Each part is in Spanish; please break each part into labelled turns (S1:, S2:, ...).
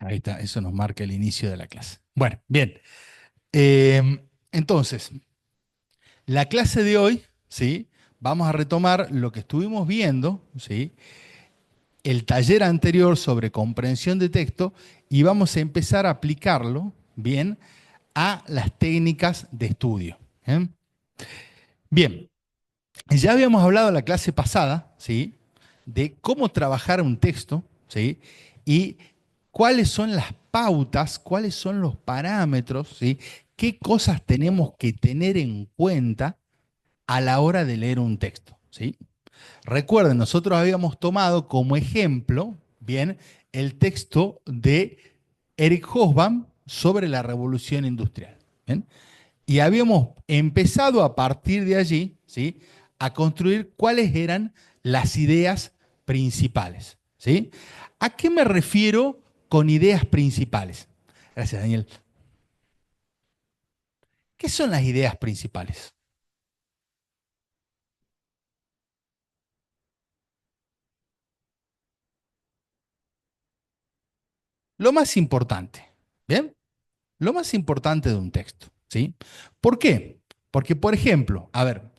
S1: Ahí está, eso nos marca el inicio de la clase. Bueno, bien. Entonces, la clase de hoy, ¿sí? Vamos a retomar lo que estuvimos viendo, ¿sí? El taller anterior sobre comprensión de texto y vamos a empezar a aplicarlo, bien, a las técnicas de estudio. ¿Eh? Bien, ya habíamos hablado en la clase pasada, ¿sí? De cómo trabajar un texto, ¿sí? Y cuáles son las pautas, cuáles son los parámetros, ¿sí? ¿Qué cosas tenemos que tener en cuenta a la hora de leer un texto? ¿Sí? Recuerden, nosotros habíamos tomado como ejemplo, bien, el texto de Eric Hobsbawm sobre la revolución industrial. ¿Bien? Y habíamos empezado a partir de allí, ¿sí? A construir cuáles eran las ideas principales. ¿Sí? ¿A qué me refiero con ideas principales? Gracias, Daniel. ¿Qué son las ideas principales? Lo más importante, ¿bien? Lo más importante de un texto, ¿sí? ¿Por qué? Porque, por ejemplo, a ver,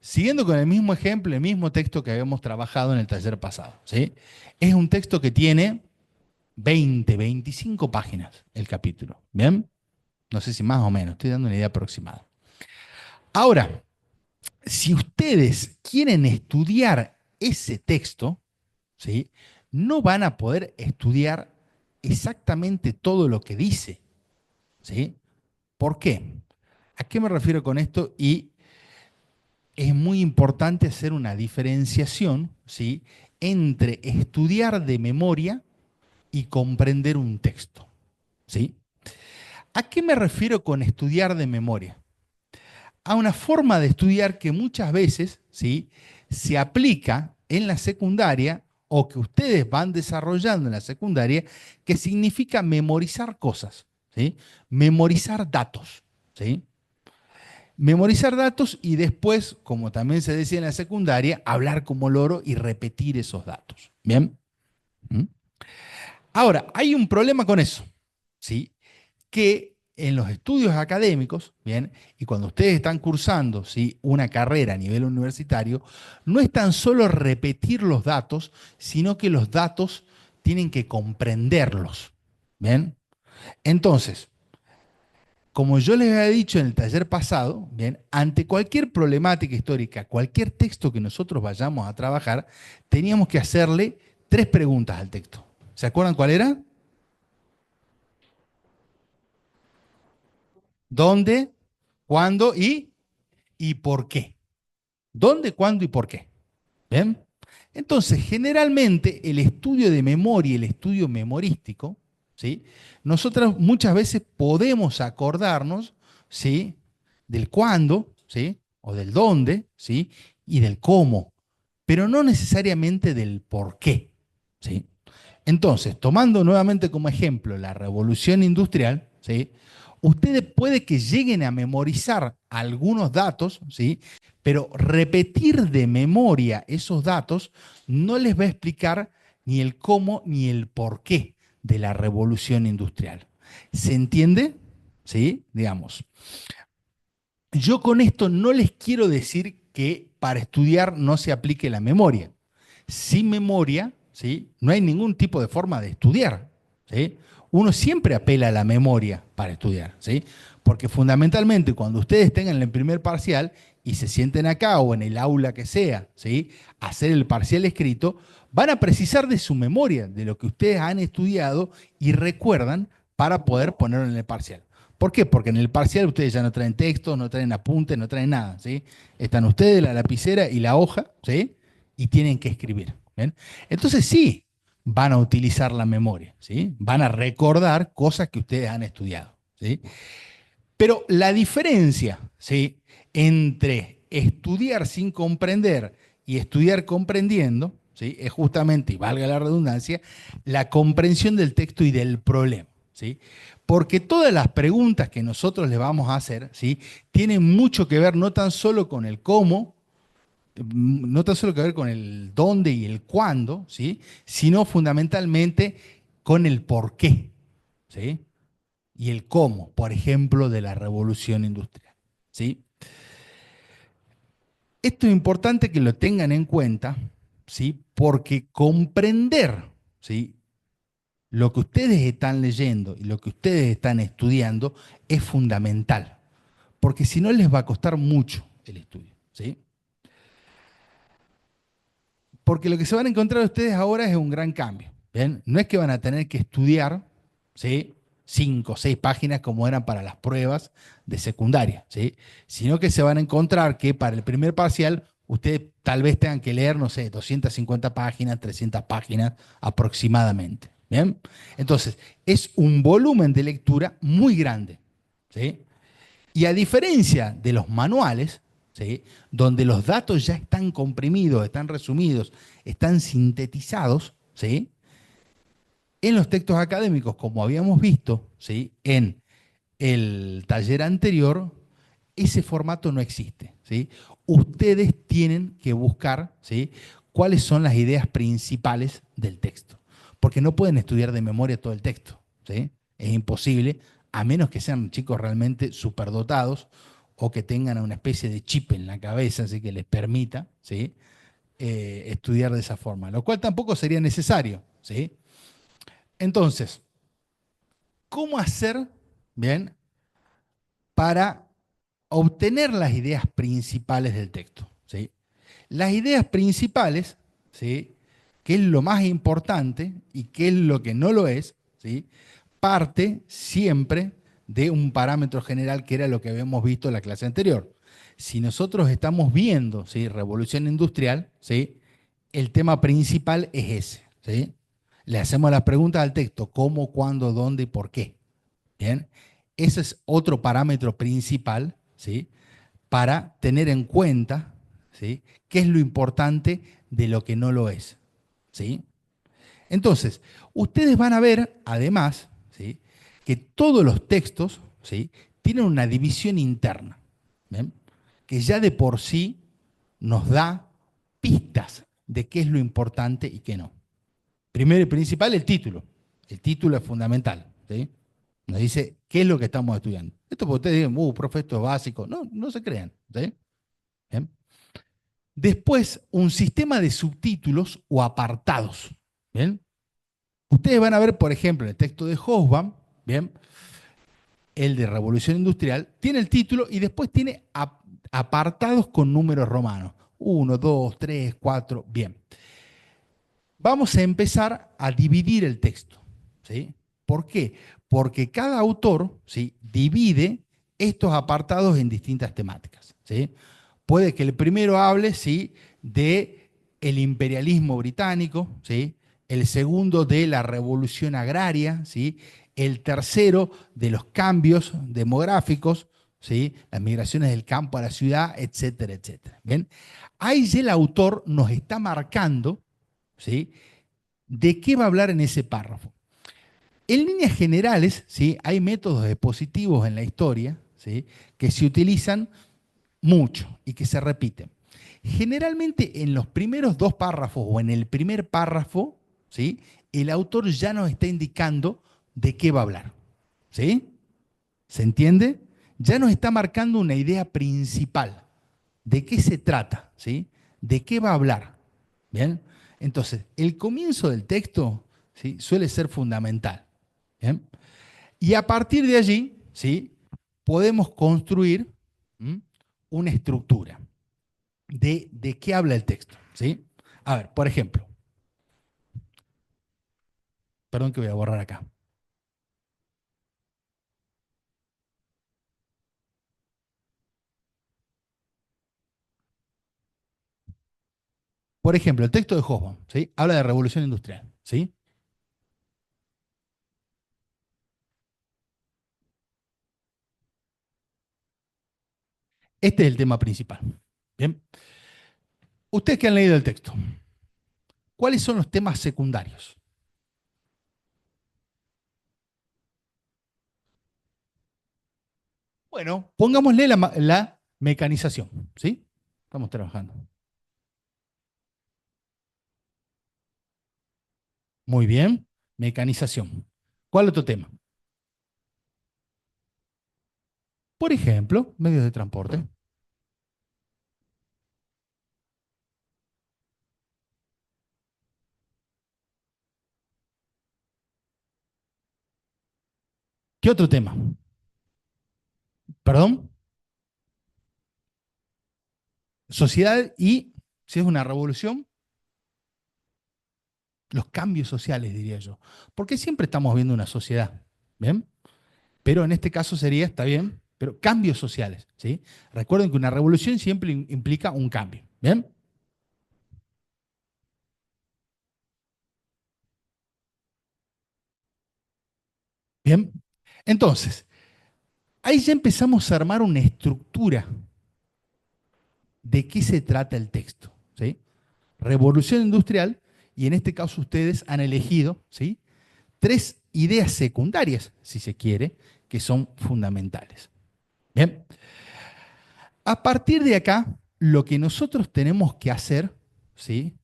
S1: siguiendo con el mismo ejemplo, el mismo texto que habíamos trabajado en el taller pasado, ¿sí? Es un texto que tiene 20, 25 páginas el capítulo, ¿bien? No sé si más o menos, estoy dando una idea aproximada. Ahora, si ustedes quieren estudiar ese texto, ¿sí? No van a poder estudiar exactamente todo lo que dice, ¿sí? ¿Por qué? ¿A qué me refiero con esto? Y es muy importante hacer una diferenciación, ¿sí? Entre estudiar de memoria y comprender un texto, ¿sí? ¿A qué me refiero con estudiar de memoria? A una forma de estudiar que muchas veces, ¿sí? Se aplica en la secundaria o que ustedes van desarrollando en la secundaria, que significa memorizar cosas, ¿sí? Memorizar datos, ¿sí? Memorizar datos y después, como también se decía en la secundaria, hablar como loro y repetir esos datos. ¿Bien? ¿Mm? Ahora, hay un problema con eso, ¿sí? Que en los estudios académicos, ¿bien? Y cuando ustedes están cursando, ¿sí? Una carrera a nivel universitario, no es tan solo repetir los datos, sino que los datos tienen que comprenderlos, ¿bien? Entonces, como yo les había dicho en el taller pasado, bien, ante cualquier problemática histórica, cualquier texto que nosotros vayamos a trabajar, teníamos que hacerle tres preguntas al texto. ¿Se acuerdan cuál era? ¿Dónde? ¿Cuándo? ¿Y por qué? ¿Dónde, cuándo y por qué? ¿Bien? Entonces, generalmente el estudio de memoria, el estudio memorístico, ¿sí? Nosotros muchas veces podemos acordarnos, ¿sí? Del cuándo, ¿sí? O del dónde, ¿sí? Y del cómo, pero no necesariamente del por qué, ¿sí? Entonces, tomando nuevamente como ejemplo la revolución industrial, ¿sí? Ustedes puede que lleguen a memorizar algunos datos, ¿sí? Pero repetir de memoria esos datos no les va a explicar ni el cómo ni el por qué de la revolución industrial. ¿Se entiende? ¿Sí? Digamos. Yo con esto no les quiero decir que para estudiar no se aplique la memoria. Sin memoria, ¿sí? No hay ningún tipo de forma de estudiar, ¿sí? Uno siempre apela a la memoria para estudiar, ¿sí? Porque fundamentalmente cuando ustedes tengan el primer parcial y se sienten acá o en el aula que sea, ¿sí? A hacer el parcial escrito, van a precisar de su memoria, de lo que ustedes han estudiado y recuerdan para poder ponerlo en el parcial. ¿Por qué? Porque en el parcial ustedes ya no traen textos, no traen apuntes, no traen nada, ¿sí? Están ustedes, la lapicera y la hoja, ¿sí? Y tienen que escribir. ¿Bien? Entonces sí, van a utilizar la memoria, ¿sí? Van a recordar cosas que ustedes han estudiado, ¿sí? Pero la diferencia, ¿sí? Entre estudiar sin comprender y estudiar comprendiendo, ¿sí? Es justamente, y valga la redundancia, la comprensión del texto y del problema, ¿sí? Porque todas las preguntas que nosotros le vamos a hacer, ¿sí? Tienen mucho que ver no tan solo con el cómo, no tan solo que ver con el dónde y el cuándo, ¿sí? Sino fundamentalmente con el por qué. ¿sí? Y el cómo, por ejemplo, de la revolución industrial, ¿sí? Esto es importante que lo tengan en cuenta, ¿sí? Porque comprender, ¿sí?, lo que ustedes están leyendo y lo que ustedes están estudiando es fundamental, porque si no les va a costar mucho el estudio, ¿sí? Porque lo que se van a encontrar ustedes ahora es un gran cambio, ¿bien? No es que van a tener que estudiar, ¿sí?, 5 o 6 páginas como eran para las pruebas de secundaria, ¿sí? Sino que se van a encontrar que para el primer parcial ustedes tal vez tengan que leer, no sé, 250 páginas, 300 páginas aproximadamente, ¿bien? Entonces, es un volumen de lectura muy grande, ¿sí? Y a diferencia de los manuales, ¿sí?, donde los datos ya están comprimidos, están resumidos, están sintetizados, ¿sí?, en los textos académicos, como habíamos visto, ¿sí?, en el taller anterior, ese formato no existe, ¿sí? Ustedes tienen que buscar, ¿sí?, cuáles son las ideas principales del texto, porque no pueden estudiar de memoria todo el texto, ¿sí? Es imposible, a menos que sean chicos realmente superdotados o que tengan una especie de chip en la cabeza, así que les permita, ¿sí?, estudiar de esa forma, lo cual tampoco sería necesario, ¿sí? Entonces, ¿cómo hacer, bien, para obtener las ideas principales del texto? ¿Sí? Las ideas principales, ¿sí?, que es lo más importante y que es lo que no lo es, ¿sí?, parte siempre de un parámetro general que era lo que habíamos visto en la clase anterior. Si nosotros estamos viendo, ¿sí?, revolución industrial, ¿sí?, el tema principal es ese, ¿sí? Le hacemos las preguntas al texto: cómo, cuándo, dónde y por qué. Bien, ese es otro parámetro principal, ¿sí?, para tener en cuenta, ¿sí?, qué es lo importante de lo que no lo es, ¿sí? Entonces, ustedes van a ver, además, ¿sí?, que todos los textos, ¿sí?, tienen una división interna, ¿bien?, que ya de por sí nos da pistas de qué es lo importante y qué no. Primero y principal, el título. El título es fundamental, ¿sí? Nos dice qué es lo que estamos estudiando. Esto porque ustedes digan, profe, esto es básico. No, no se crean, ¿sí? Bien. Después, un sistema de subtítulos o apartados. ¿Bien? Ustedes van a ver, por ejemplo, en el texto de Hobsbawm, ¿bien?, el de Revolución Industrial, tiene el título y después tiene apartados con números romanos. 1, 2, 3, 4, bien. Vamos a empezar a dividir el texto, ¿sí? ¿Por qué? Porque cada autor, ¿sí?, divide estos apartados en distintas temáticas, ¿sí? Puede que el primero hable, ¿sí?, de el imperialismo británico, ¿sí?, el segundo de la revolución agraria, ¿sí?, el tercero de los cambios demográficos, ¿sí?, las migraciones del campo a la ciudad, etcétera, etcétera. ¿Bien? Ahí ya el autor nos está marcando, ¿sí?, de qué va a hablar en ese párrafo. En líneas generales, ¿sí?, hay métodos expositivos en la historia, ¿sí?, que se utilizan mucho y que se repiten. Generalmente en los primeros 2 párrafos o en el primer párrafo, ¿sí?, el autor ya nos está indicando de qué va a hablar. ¿Sí? ¿Se entiende? Ya nos está marcando una idea principal. ¿De qué se trata? ¿Sí? ¿De qué va a hablar? ¿Bien? Entonces, el comienzo del texto, ¿sí?, suele ser fundamental. ¿Bien? Y a partir de allí, ¿sí?, podemos construir, ¿m?, una estructura de qué habla el texto. ¿Sí? A ver, por ejemplo, perdón que voy a borrar acá. Por ejemplo, el texto de Hobsbawm, ¿sí?, habla de revolución industrial. ¿Sí? Este es el tema principal. Bien. Ustedes que han leído el texto, ¿cuáles son los temas secundarios? Bueno, pongámosle la mecanización. ¿Sí? Estamos trabajando. Muy bien. Mecanización. ¿Cuál otro tema? Por ejemplo, medios de transporte. ¿Qué otro tema? Perdón, sociedad y, si es una revolución, los cambios sociales, diría yo. Porque siempre estamos viendo una sociedad, ¿bien? Pero en este caso sería, está bien, pero cambios sociales, ¿sí? Recuerden que una revolución siempre implica un cambio, ¿bien? Bien. Entonces, ahí ya empezamos a armar una estructura de qué se trata el texto, ¿sí? Revolución industrial, y en este caso ustedes han elegido, ¿sí? Tres ideas secundarias, si se quiere, que son fundamentales. Bien, a partir de acá, lo que nosotros tenemos que hacer, ¿sí?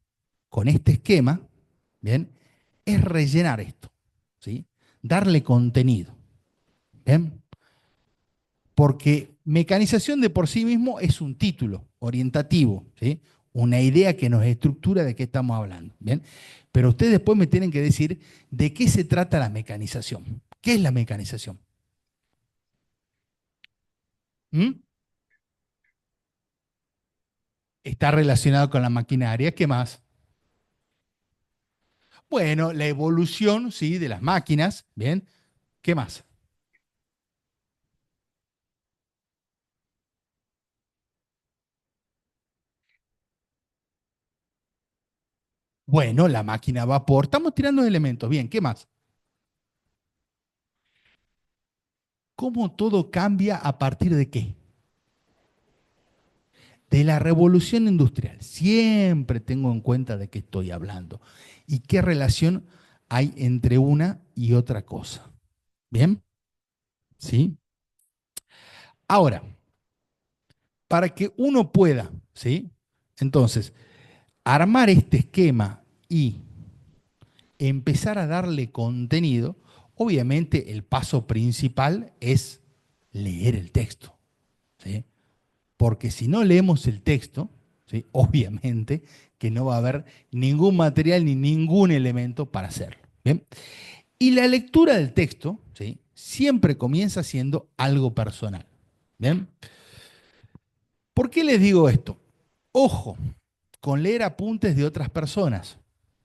S1: Con este esquema, ¿bien? Es rellenar esto, ¿sí? Darle contenido, ¿bien? Porque mecanización de por sí mismo es un título orientativo, ¿sí? Una idea que nos estructura de qué estamos hablando, ¿bien? Pero ustedes después me tienen que decir de qué se trata la mecanización. ¿Qué es la mecanización? ¿Mm? Está relacionado con la maquinaria. ¿Qué más? Bueno, la evolución, ¿sí? De las máquinas, ¿bien? ¿Qué más? Bueno, la máquina a vapor. Estamos tirando elementos. Bien, ¿qué más? ¿Cómo todo cambia a partir de qué? De la revolución industrial. Siempre tengo en cuenta de qué estoy hablando y qué relación hay entre una y otra cosa. ¿Bien? ¿Sí? Ahora, para que uno pueda, ¿sí? Entonces, armar este esquema y empezar a darle contenido, obviamente el paso principal es leer el texto, ¿sí? Porque si no leemos el texto, ¿sí? Obviamente que no va a haber ningún material ni ningún elemento para hacerlo. ¿Bien? Y la lectura del texto, ¿sí? Siempre comienza siendo algo personal. ¿Bien? ¿Por qué les digo esto? Ojo con leer apuntes de otras personas.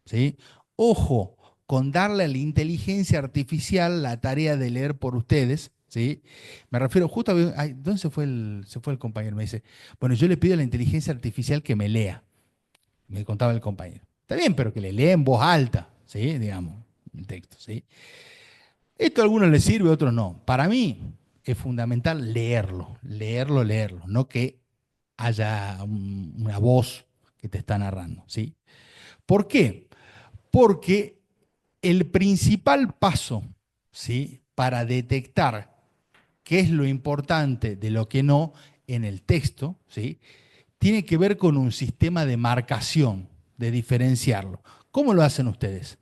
S1: ¿Sí? Ojo con darle a la inteligencia artificial la tarea de leer por ustedes. ¿Sí? Me refiero justo a... Ay, ¿dónde se fue el compañero? Me dice, bueno, yo le pido a la inteligencia artificial que me lea. Me contaba el compañero. Está bien, pero que le lea en voz alta, ¿sí? Digamos, el texto, ¿sí? Esto a algunos les sirve, a otros no. Para mí es fundamental leerlo, leerlo, leerlo, no que haya una voz que te está narrando, ¿sí? ¿Por qué? Porque el principal paso, ¿sí? Para detectar qué es lo importante de lo que no en el texto, ¿sí? Tiene que ver con un sistema de marcación, de diferenciarlo. ¿Cómo lo hacen ustedes?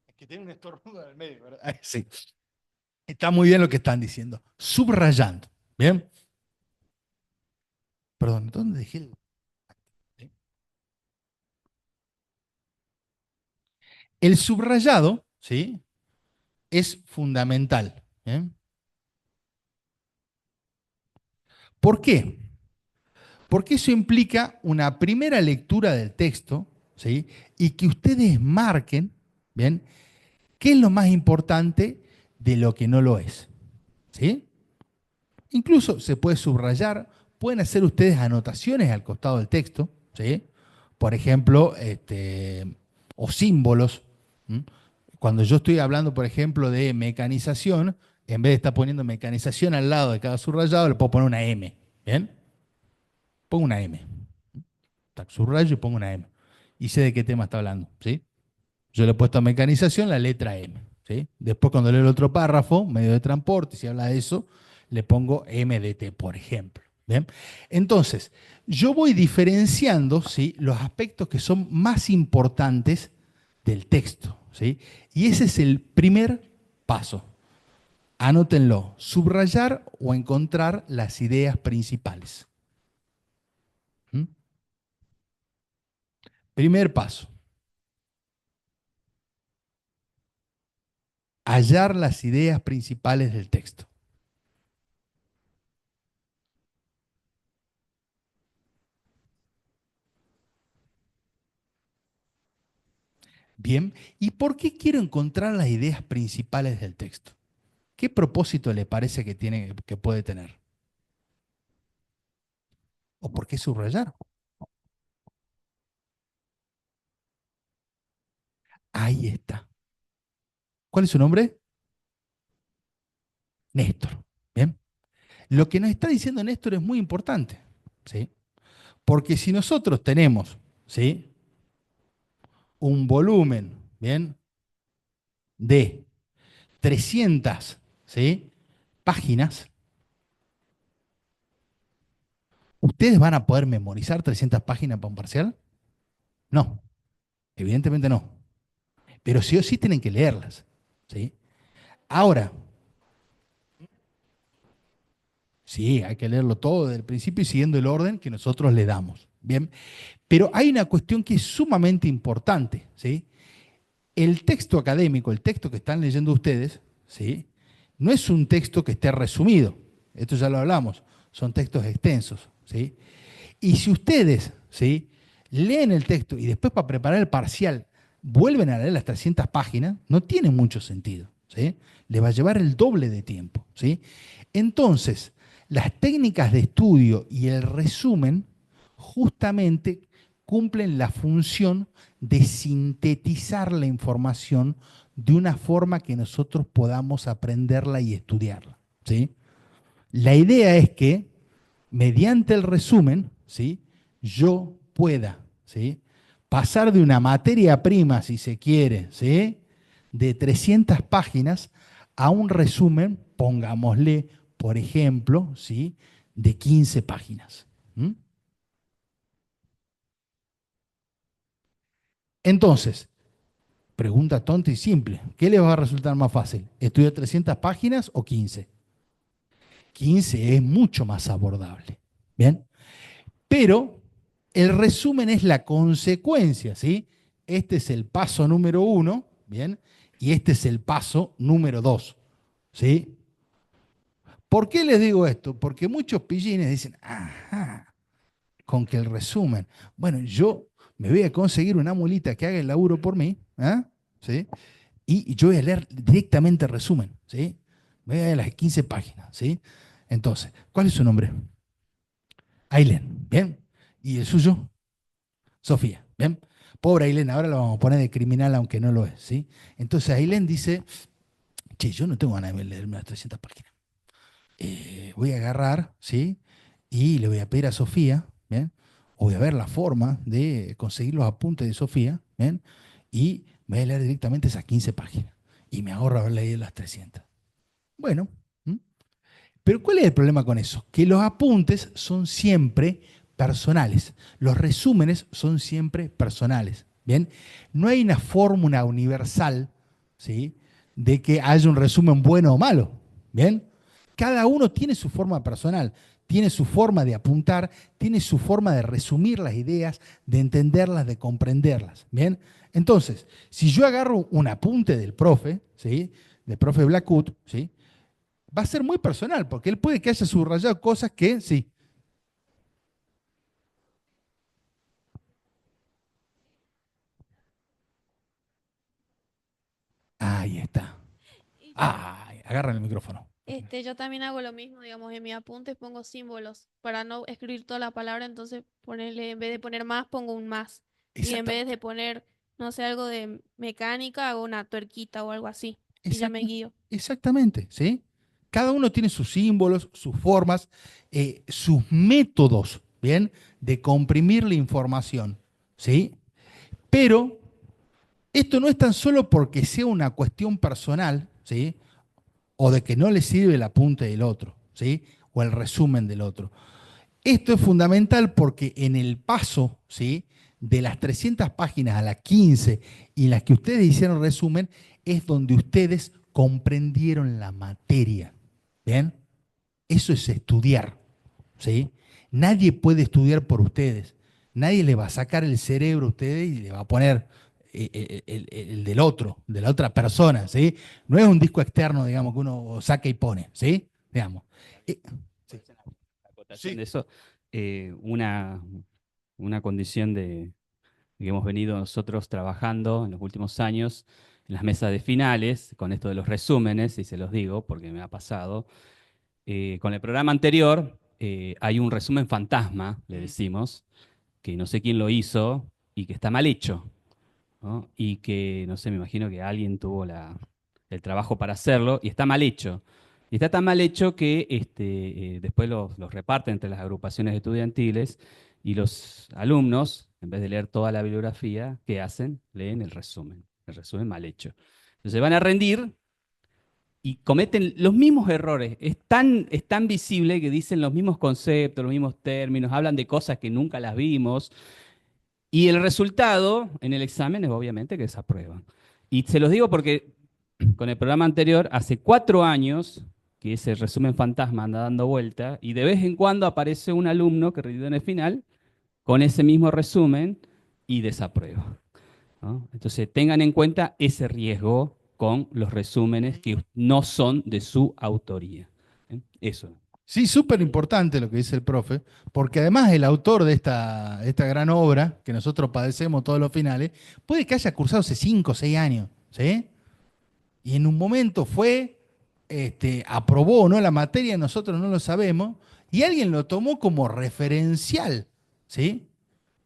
S1: Es que tiene un estornudo en el medio, ¿verdad? Sí. Está muy bien lo que están diciendo. Subrayando. ¿Bien? Perdón, ¿dónde dejé el...? ¿Sí? El subrayado, ¿sí? Es fundamental. ¿Bien? ¿Por qué? Porque eso implica una primera lectura del texto, ¿sí? Y que ustedes marquen, ¿bien? ¿Qué es lo más importante de lo que no lo es? ¿Sí? Incluso se puede subrayar, pueden hacer ustedes anotaciones al costado del texto, ¿sí? Por ejemplo, o símbolos. ¿M? Cuando yo estoy hablando, por ejemplo, de mecanización, en vez de estar poniendo mecanización al lado de cada subrayado, le puedo poner una M. ¿Bien? Pongo una M. Subrayo y pongo una M. Y sé de qué tema está hablando, ¿sí? Yo le he puesto a mecanización la letra M, ¿sí? Después cuando leo el otro párrafo, medio de transporte, si habla de eso, le pongo MDT, por ejemplo. ¿Bien? Entonces, yo voy diferenciando, ¿sí? Los aspectos que son más importantes del texto, ¿sí? Y ese es el primer paso. Anótenlo, subrayar o encontrar las ideas principales. ¿Mm? Primer paso, hallar las ideas principales del texto. Bien, ¿y por qué quiero encontrar las ideas principales del texto? ¿Qué propósito le parece que tiene, que puede tener? ¿O por qué subrayar? Ahí está. ¿Cuál es su nombre? Néstor. Bien. Lo que nos está diciendo Néstor es muy importante, ¿sí? Porque si nosotros tenemos, ¿sí?, un volumen, ¿bien?, de 300, ¿sí?, páginas, ¿ustedes van a poder memorizar 300 páginas para un parcial? No, evidentemente no. Pero sí o sí tienen que leerlas, ¿sí? Ahora, sí, hay que leerlo todo desde el principio y siguiendo el orden que nosotros le damos, ¿bien? Pero hay una cuestión que es sumamente importante, ¿sí? El texto académico, el texto que están leyendo ustedes, ¿sí?, no es un texto que esté resumido. Esto ya lo hablamos. Son textos extensos, ¿sí? Y si ustedes, ¿sí?, leen el texto y después para preparar el parcial vuelven a leer las 300 páginas, no tiene mucho sentido, ¿sí? Le va a llevar el doble de tiempo, ¿sí? Entonces, las técnicas de estudio y el resumen justamente cumplen la función de sintetizar la información de una forma que nosotros podamos aprenderla y estudiarla, ¿sí? La idea es que mediante el resumen, ¿sí?, yo pueda, ¿sí?, pasar de una materia prima, si se quiere, ¿sí?, de 300 páginas a un resumen, pongámosle, por ejemplo, ¿sí?, de 15 páginas. ¿Mm? Entonces, pregunta tonta y simple, ¿qué les va a resultar más fácil? ¿Estudiar 300 páginas o 15? 15 es mucho más abordable. ¿Bien? Pero el resumen es la consecuencia, ¿sí? Este es el paso número uno, ¿bien? Y este es el paso número dos, ¿sí? ¿Por qué les digo esto? Porque muchos pillines dicen, ajá, con que el resumen, bueno, yo me voy a conseguir una mulita que haga el laburo por mí, ¿ah? ¿Sí? Y yo voy a leer directamente el resumen, ¿sí? Voy a leer las 15 páginas, ¿sí? Entonces, ¿cuál es su nombre? Ailén, ¿bien? ¿Y el suyo? Sofía, ¿bien? Pobre Ailén, ahora lo vamos a poner de criminal aunque no lo es, ¿sí? Entonces Ailén dice, che, yo no tengo ganas de leerme las 300 páginas. Voy a agarrar, ¿sí? Y le voy a pedir a Sofía, ¿bien? O voy a ver la forma de conseguir los apuntes de Sofía, ¿bien? Y voy a leer directamente esas 15 páginas. Y me ahorro haber leído las 300. Bueno, ¿m? Pero ¿cuál es el problema con eso? Que los apuntes son siempre personales. Los resúmenes son siempre personales. ¿Bien? No hay una fórmula universal, ¿sí?, de que haya un resumen bueno o malo. ¿Bien? Cada uno tiene su forma personal, tiene su forma de apuntar, tiene su forma de resumir las ideas, de entenderlas, de comprenderlas. ¿Bien? Entonces, si yo agarro un apunte del profe, ¿sí?, del profe Blackwood, ¿sí?, va a ser muy personal, porque él puede que haya subrayado cosas que, sí, ahí está.
S2: Y
S1: Ay, agarra el micrófono.
S2: yo también hago lo mismo, digamos, en mi apunte pongo símbolos para no escribir toda la palabra, entonces ponerle, en vez de poner más, pongo un más. Y en vez
S1: Exactamente,
S2: de poner, no sé, algo de mecánica, hago una tuerquita o algo así. Y ya me
S1: exacta-
S2: guío.
S1: exactamente, ¿sí? Cada uno tiene sus símbolos, sus formas, sus métodos, ¿bien?, de comprimir la información, ¿sí? Pero esto no es tan solo porque sea una cuestión personal, ¿sí?, o de que no le sirve el apunte del otro, ¿sí?, o el resumen del otro. Esto es fundamental porque en el paso, ¿sí?, de las 300 páginas a las 15 y las que ustedes hicieron resumen, es donde ustedes comprendieron la materia. ¿Bien? Eso es estudiar, ¿sí? Nadie puede estudiar por ustedes. Nadie le va a sacar el cerebro a ustedes y le va a poner el del otro, de la otra persona, ¿sí? No es un disco externo, digamos, que uno saca y pone, ¿sí? Digamos. Sí.
S3: Acotación de eso, una condición que hemos venido nosotros trabajando en los últimos años en las mesas de finales, con esto de los resúmenes, y se los digo porque me ha pasado. Con el programa anterior hay un resumen fantasma, le decimos, que no sé quién lo hizo y que está mal hecho, ¿no? Y que, no sé, me imagino que alguien tuvo el trabajo para hacerlo y está mal hecho. Y está tan mal hecho que después los reparten entre las agrupaciones estudiantiles y los alumnos, en vez de leer toda la bibliografía, ¿qué hacen? Leen el resumen mal hecho. Entonces van a rendir y cometen los mismos errores. Es tan visible que dicen los mismos conceptos, los mismos términos, hablan de cosas que nunca las vimos. Y el resultado en el examen es obviamente que desaprueban. Y se los digo porque con el programa anterior, hace 4 años que ese resumen fantasma anda dando vuelta y de vez en cuando aparece un alumno que rindió en el final con ese mismo resumen y desaprueba, ¿no? Entonces tengan en cuenta ese riesgo con los resúmenes que no son de su autoría. Eso.
S1: Sí, súper importante lo que dice el profe, porque además el autor de esta gran obra, que nosotros padecemos todos los finales, puede que haya cursado hace 5 o 6 años, ¿sí? Y en un momento fue, aprobó, ¿no?, la materia, nosotros no lo sabemos, y alguien lo tomó como referencial, ¿sí?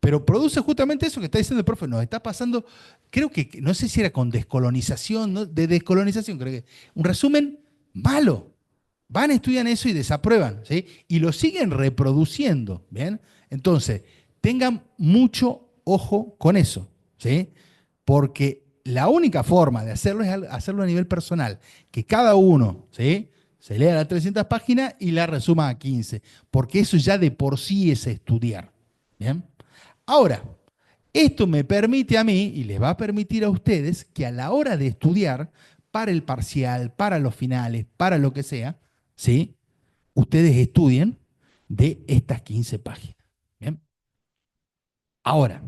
S1: Pero produce justamente eso que está diciendo el profe, nos está pasando, creo que, no sé si era con descolonización, ¿no? De descolonización, creo que, un resumen malo. Van, estudian eso y desaprueban, ¿sí? Y lo siguen reproduciendo, ¿bien? Entonces, tengan mucho ojo con eso, ¿sí? Porque la única forma de hacerlo es hacerlo a nivel personal, que cada uno, ¿sí?, se lea las 300 páginas y la resuma a 15, porque eso ya de por sí es estudiar, ¿bien? Ahora, esto me permite a mí y les va a permitir a ustedes que a la hora de estudiar para el parcial, para los finales, para lo que sea, ¿sí?, ustedes estudien de estas 15 páginas. ¿Bien? Ahora,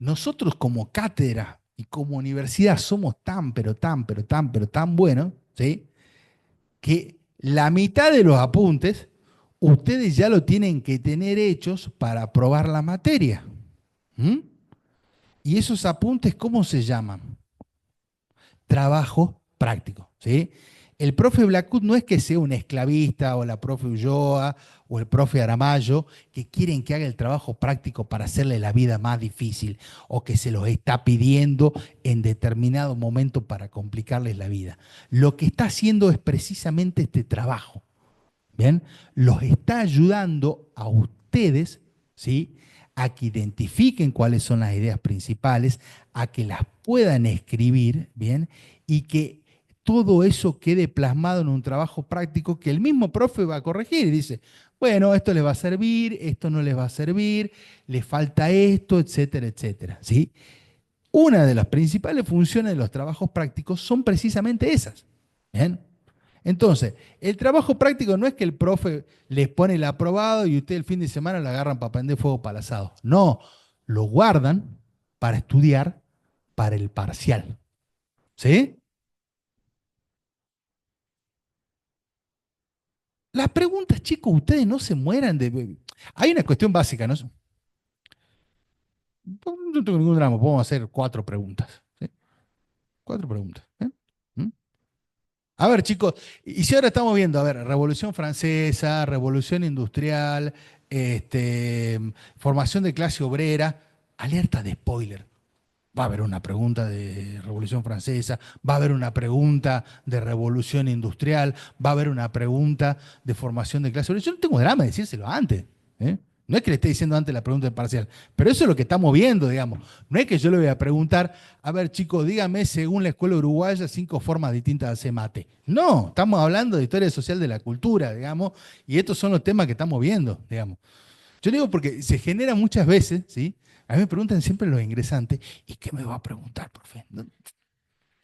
S1: nosotros como cátedra y como universidad somos tan buenos, ¿sí?, que la mitad de los apuntes ustedes ya lo tienen que tener hechos para aprobar la materia. ¿Mm? ¿Y esos apuntes cómo se llaman? Trabajo práctico, ¿sí? El profe Blackwood no es que sea un esclavista o la profe Ulloa o el profe Aramayo que quieren que haga el trabajo práctico para hacerle la vida más difícil o que se los está pidiendo en determinado momento para complicarles la vida. Lo que está haciendo es precisamente este trabajo, ¿bien? Los está ayudando a ustedes, ¿sí?, a que identifiquen cuáles son las ideas principales, a que las puedan escribir, ¿bien? Y que todo eso quede plasmado en un trabajo práctico que el mismo profe va a corregir y dice, bueno, esto les va a servir, esto no les va a servir, les falta esto, etcétera, etcétera, ¿sí? Una de las principales funciones de los trabajos prácticos son precisamente esas, ¿bien? Entonces, el trabajo práctico no es que el profe les pone el aprobado y ustedes el fin de semana lo agarran para prender fuego para el asado. No, lo guardan para estudiar para el parcial. ¿Sí? Las preguntas, chicos, ustedes no se mueran de... Hay una cuestión básica, ¿no? No tengo ningún drama, podemos hacer 4 preguntas. ¿Sí? 4 preguntas. ¿Eh? ¿Mm? A ver, chicos, y si ahora estamos viendo, a ver, Revolución Francesa, Revolución Industrial, formación de clase obrera, alerta de spoiler. Va a haber una pregunta de Revolución Francesa, va a haber una pregunta de Revolución Industrial, va a haber una pregunta de formación de clase obrera. Yo no tengo drama de decírselo antes, ¿eh? No es que le esté diciendo antes la pregunta del parcial, pero eso es lo que estamos viendo, digamos. No es que yo le voy a preguntar, a ver, chicos, dígame, según la escuela uruguaya, 5 formas distintas de hacer mate. No, estamos hablando de historia social de la cultura, digamos, y estos son los temas que estamos viendo, digamos. Yo le digo porque se genera muchas veces, ¿sí? A mí me preguntan siempre los ingresantes, ¿y qué me va a preguntar, profe?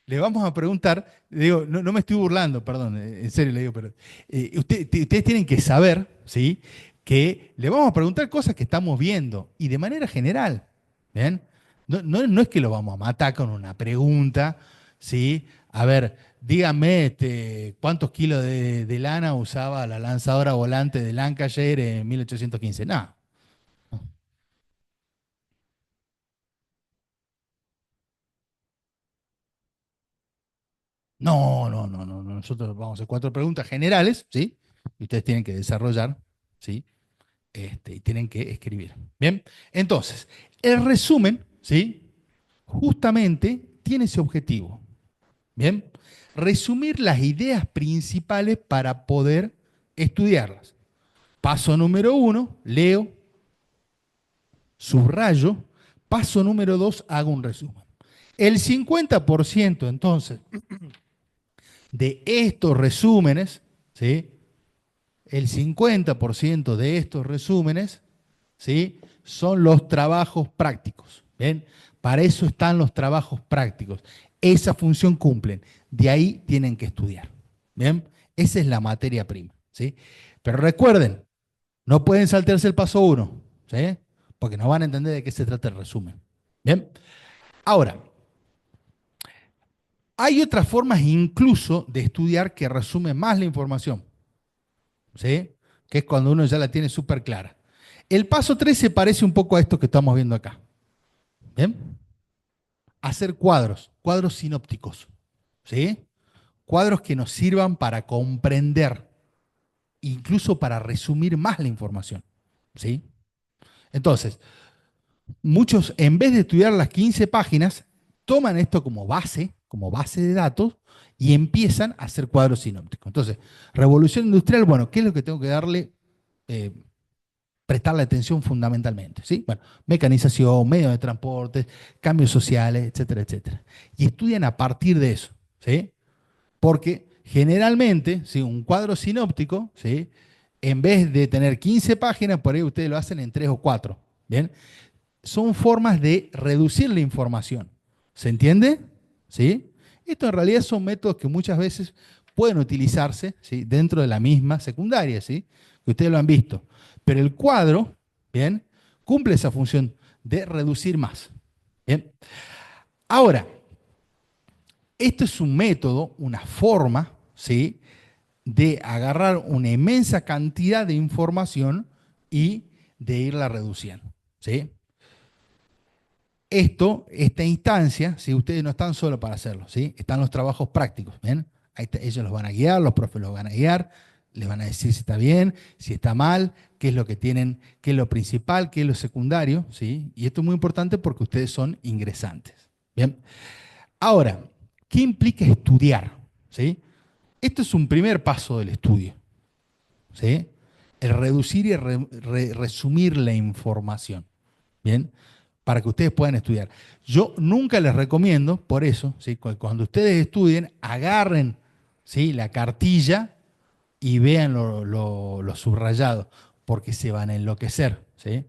S1: Le vamos a preguntar, le digo, no, no me estoy burlando, perdón, en serio le digo, pero ustedes tienen que saber, ¿sí? Que le vamos a preguntar cosas que estamos viendo y de manera general, ¿bien? No es que lo vamos a matar con una pregunta, ¿sí? A ver, dígame cuántos kilos de lana usaba la lanzadora volante de Lancashire en 1815. No. No. Nosotros vamos a hacer 4 preguntas generales, ¿sí? Y ustedes tienen que desarrollar, ¿sí? Y tienen que escribir. Bien, entonces, el resumen, ¿sí? Justamente tiene ese objetivo. Bien, resumir las ideas principales para poder estudiarlas. Paso número 1, leo, subrayo. Paso número 2, hago un resumen. El 50% entonces de estos resúmenes, ¿sí? El 50% de estos resúmenes, ¿sí? Son los trabajos prácticos. ¿Bien? Para eso están los trabajos prácticos. Esa función cumplen. De ahí tienen que estudiar. ¿Bien? Esa es la materia prima. ¿Sí? Pero recuerden, no pueden saltarse el paso 1, ¿sí? Porque no van a entender de qué se trata el resumen. ¿Bien? Ahora, hay otras formas incluso de estudiar que resumen más la información. ¿Sí? Que es cuando uno ya la tiene súper clara. El paso 3 se parece un poco a esto que estamos viendo acá. ¿Bien? Hacer cuadros sinópticos. ¿Sí? Cuadros que nos sirvan para comprender, incluso para resumir más la información. ¿Sí? Entonces, muchos, en vez de estudiar las 15 páginas, toman esto como base de datos, y empiezan a hacer cuadros sinópticos. Entonces, revolución industrial, bueno, ¿qué es lo que tengo que darle? eh, Prestarle atención fundamentalmente, ¿sí? Bueno, mecanización, medios de transporte, cambios sociales, etcétera, etcétera. Y estudian a partir de eso, ¿sí? Porque generalmente, ¿sí? Un cuadro sinóptico, ¿sí? En vez de tener 15 páginas, por ahí ustedes lo hacen en 3 o 4, ¿bien? Son formas de reducir la información. ¿Se entiende? ¿Sí? Esto en realidad son métodos que muchas veces pueden utilizarse, ¿sí? Dentro de la misma secundaria, ¿sí? Que ustedes lo han visto. Pero el cuadro, ¿bien? Cumple esa función de reducir más. ¿Bien? Ahora, esto es un método, una forma, ¿sí? De agarrar una inmensa cantidad de información y de irla reduciendo, ¿sí? Esta instancia, si ustedes no están solo para hacerlo, ¿sí? Están los trabajos prácticos, ¿ven? Ellos los van a guiar, los profes los van a guiar, les van a decir si está bien, si está mal, qué es lo que tienen, qué es lo principal, qué es lo secundario, ¿sí? Y esto es muy importante porque ustedes son ingresantes, ¿bien? Ahora, ¿qué implica estudiar? ¿Sí? Esto es un primer paso del estudio, ¿sí? El reducir y resumir la información, ¿bien? Para que ustedes puedan estudiar. Yo nunca les recomiendo, por eso, ¿sí? Cuando ustedes estudien, agarren, ¿sí? La cartilla y vean lo subrayado, porque se van a enloquecer, ¿sí?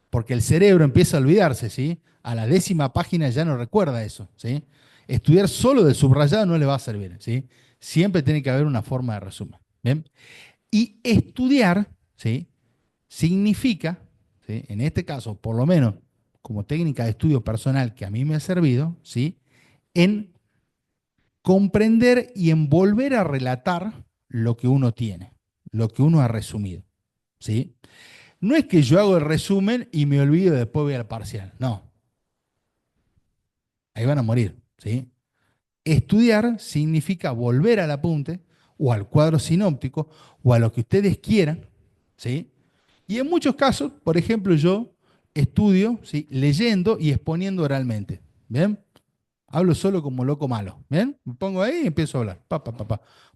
S1: Porque el cerebro empieza a olvidarse, ¿sí? A la 10ª página ya no recuerda eso, ¿sí? Estudiar solo del subrayado no le va a servir, ¿sí? Siempre tiene que haber una forma de resumen, ¿bien? Y estudiar, ¿sí? Significa, ¿sí? En este caso, por lo menos como técnica de estudio personal que a mí me ha servido, ¿sí? En comprender y en volver a relatar lo que uno tiene, lo que uno ha resumido, ¿sí? No es que yo hago el resumen y me olvido y después voy al parcial, no, ahí van a morir, ¿sí? Estudiar significa volver al apunte o al cuadro sinóptico o a lo que ustedes quieran, ¿sí? Y en muchos casos, por ejemplo, yo estudio, ¿sí? Leyendo y exponiendo oralmente. ¿Bien? Hablo solo como loco malo. ¿Bien? Me pongo ahí y empiezo a hablar. Pa.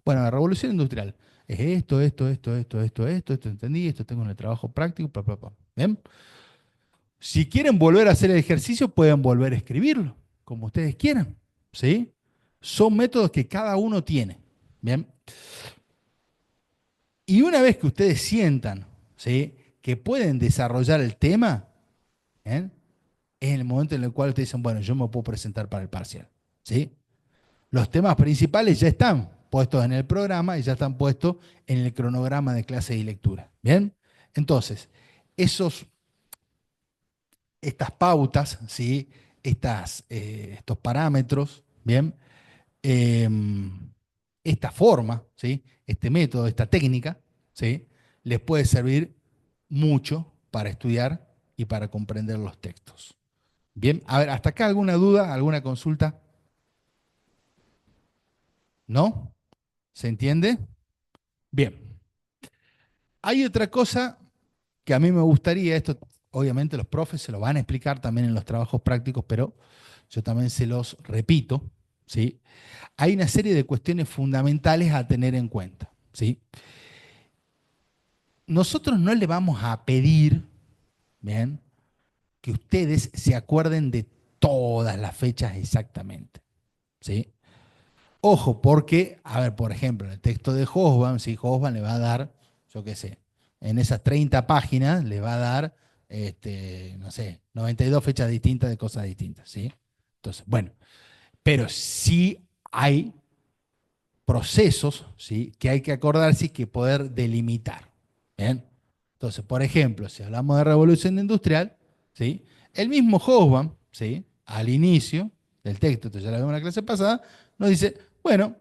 S1: Bueno, la revolución industrial es esto, entendí, esto tengo en el trabajo práctico, pa. ¿Bien? Si quieren volver a hacer el ejercicio, pueden volver a escribirlo, como ustedes quieran. ¿Sí? Son métodos que cada uno tiene. ¿Bien? Y una vez que ustedes sientan, ¿sí? que pueden desarrollar el tema, ¿eh? Es el momento en el cual ustedes dicen, bueno, yo me puedo presentar para el parcial, ¿sí? Los temas principales ya están puestos en el programa y ya están puestos en el cronograma de clases y lectura. ¿Bien? Entonces, estas pautas, ¿sí? Estos parámetros, ¿bien? Eh, esta forma, ¿sí? Este método, esta técnica, ¿sí? Les puede servir mucho para estudiar y para comprender los textos. Bien, a ver, ¿hasta acá alguna duda, alguna consulta? ¿No? ¿Se entiende? Bien. Hay otra cosa que a mí me gustaría, esto obviamente los profes se lo van a explicar también en los trabajos prácticos, pero yo también se los repito, ¿sí? Hay una serie de cuestiones fundamentales a tener en cuenta, ¿sí? Nosotros no le vamos a pedir, ¿bien?, que ustedes se acuerden de todas las fechas exactamente, ¿sí? Ojo, porque, a ver, por ejemplo, en el texto de Hobsbawm, si Hobsbawm le va a dar, yo qué sé, en esas 30 páginas le va a dar, no sé, 92 fechas distintas de cosas distintas, ¿sí? Entonces, bueno, pero sí hay procesos, ¿sí?, que hay que acordarse y que poder delimitar. ¿Bien? Entonces, por ejemplo, si hablamos de revolución industrial, ¿sí?, el mismo Hobsbawm, ¿sí?, al inicio del texto, esto ya lo vimos en la clase pasada, nos dice, bueno,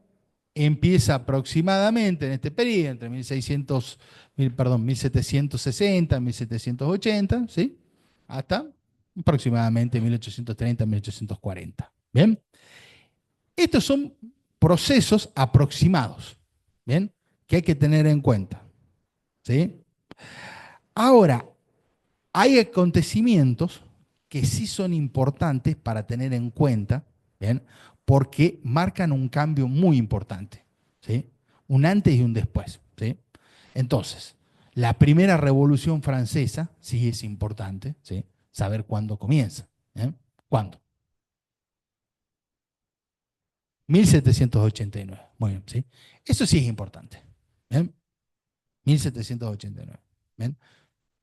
S1: empieza aproximadamente en este periodo, entre 1760, 1780, ¿sí?, hasta aproximadamente 1830, 1840. ¿Bien? Estos son procesos aproximados, ¿bien?, que hay que tener en cuenta, ¿sí? Ahora, hay acontecimientos que sí son importantes para tener en cuenta, ¿bien?, porque marcan un cambio muy importante, ¿sí? Un antes y un después, ¿sí? Entonces, la primera revolución francesa sí es importante, ¿sí?, saber cuándo comienza, ¿eh? ¿Cuándo? 1789. Muy bien, ¿sí? Eso sí es importante. ¿Bien? 1789. ¿Bien?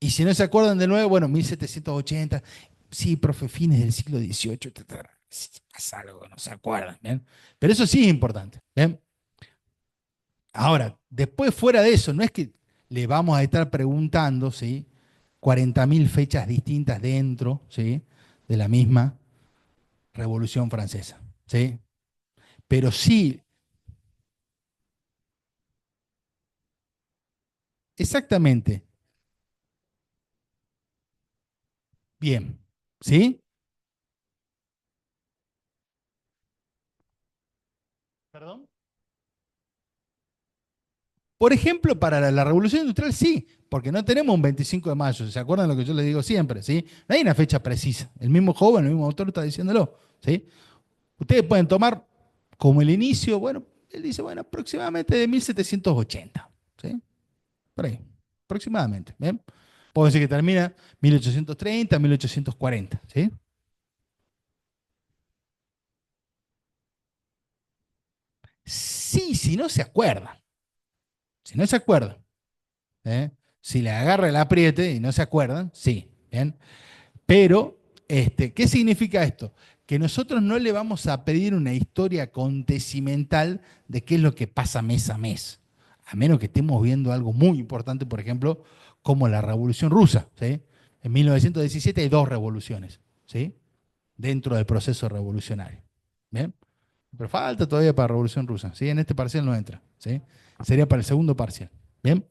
S1: Y si no se acuerdan de nuevo, bueno, 1780. Sí, profe, fines del siglo XVIII. Si pasa algo, no se acuerdan. ¿Bien? Pero eso sí es importante. ¿Bien? Ahora, después fuera de eso, no es que le vamos a estar preguntando, ¿sí?, 40.000 fechas distintas dentro, ¿sí?, de la misma Revolución Francesa. ¿Sí? Pero sí, exactamente. Bien. ¿Sí? ¿Perdón? Por ejemplo, para la Revolución Industrial sí, porque no tenemos un 25 de mayo, ¿se acuerdan lo que yo les digo siempre? ¿Sí? No hay una fecha precisa. El mismo joven, el mismo autor está diciéndolo. ¿Sí? Ustedes pueden tomar como el inicio, bueno, él dice, bueno, aproximadamente de 1780. ¿Sí? Por ahí, aproximadamente. ¿Bien? Puedo decir que termina 1830, 1840. ¿Sí? Sí, si no se acuerdan. Si no se acuerdan. ¿Eh? Si le agarra el apriete y no se acuerdan, sí. ¿Bien? Pero, ¿qué significa esto? Que nosotros no le vamos a pedir una historia acontecimental de qué es lo que pasa mes a mes, a menos que estemos viendo algo muy importante, por ejemplo, como la Revolución Rusa, ¿sí? En 1917 hay dos revoluciones, ¿sí?, dentro del proceso revolucionario. ¿Bien? Pero falta todavía para la Revolución Rusa, ¿sí? En este parcial no entra, ¿sí? Sería para el segundo parcial. ¿Bien?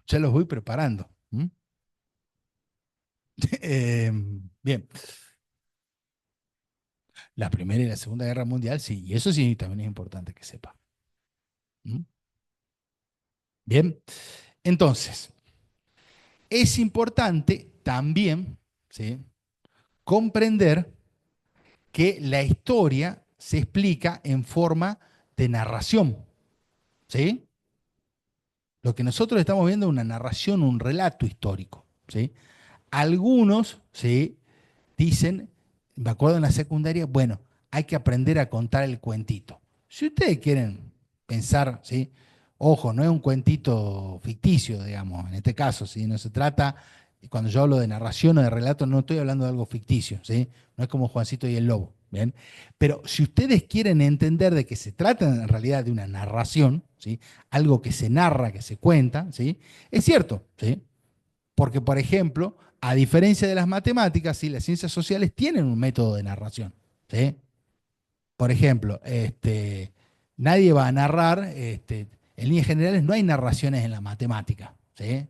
S1: Ya los voy preparando. Eh, bien. La Primera y la Segunda Guerra Mundial, sí, y eso sí también es importante que sepa. ¿Mm? Bien, entonces, es importante también, ¿sí?, comprender que la historia se explica en forma de narración, ¿sí? Lo que nosotros estamos viendo es una narración, un relato histórico, ¿sí? Algunos, ¿sí?, dicen, me acuerdo en la secundaria, bueno, hay que aprender a contar el cuentito. Si ustedes quieren pensar, ¿sí?, Ojo, no es un cuentito ficticio, digamos, en este caso, ¿sí? No se trata, cuando yo hablo de narración o de relato, no estoy hablando de algo ficticio, ¿sí? No es como Juancito y el Lobo, ¿bien? Pero si ustedes quieren entender de que se trata en realidad de una narración, ¿sí? Algo que se narra, que se cuenta, ¿sí? Es cierto, ¿sí? Porque, por ejemplo, a diferencia de las matemáticas, ¿sí? Las ciencias sociales tienen un método de narración, ¿sí? Por ejemplo, nadie va a narrar, en líneas generales no hay narraciones en la matemática, ¿sí?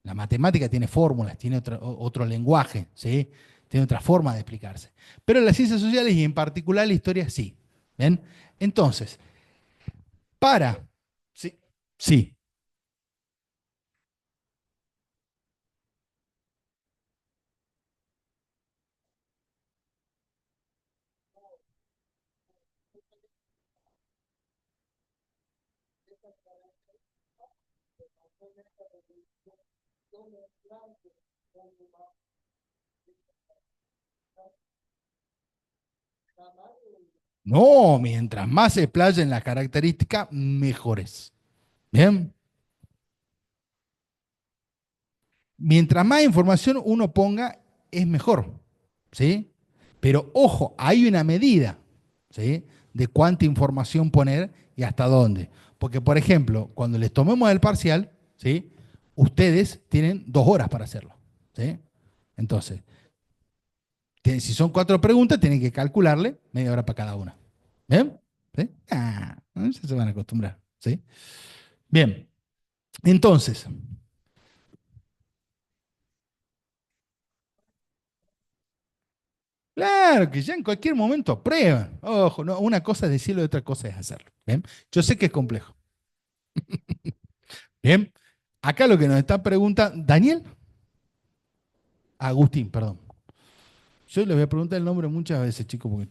S1: La matemática tiene fórmulas, tiene otro lenguaje, ¿sí? Tiene otra forma de explicarse. Pero en las ciencias sociales y en particular la historia sí. ¿Ven? Entonces, para... Sí, sí. No, mientras más se explaya en la característica, mejores. ¿Bien? Mientras más información uno ponga, es mejor, ¿sí? Pero ojo, hay una medida, ¿sí? De cuánta información poner y hasta dónde. Porque, por ejemplo, cuando les tomemos el parcial, ¿sí? Ustedes tienen 2 horas para hacerlo, ¿sí? Entonces, si son 4 preguntas, tienen que calcularle media hora para cada una. ¿Bien? ¿Sí? Ya se van a acostumbrar, ¿sí? Bien, entonces, claro, que ya en cualquier momento aprueban. Ojo, no, una cosa es decirlo y otra cosa es hacerlo. ¿Bien? Yo sé que es complejo. Bien. Acá lo que nos está preguntando, Daniel, Agustín, perdón. Yo le voy a preguntar el nombre muchas veces, chicos, porque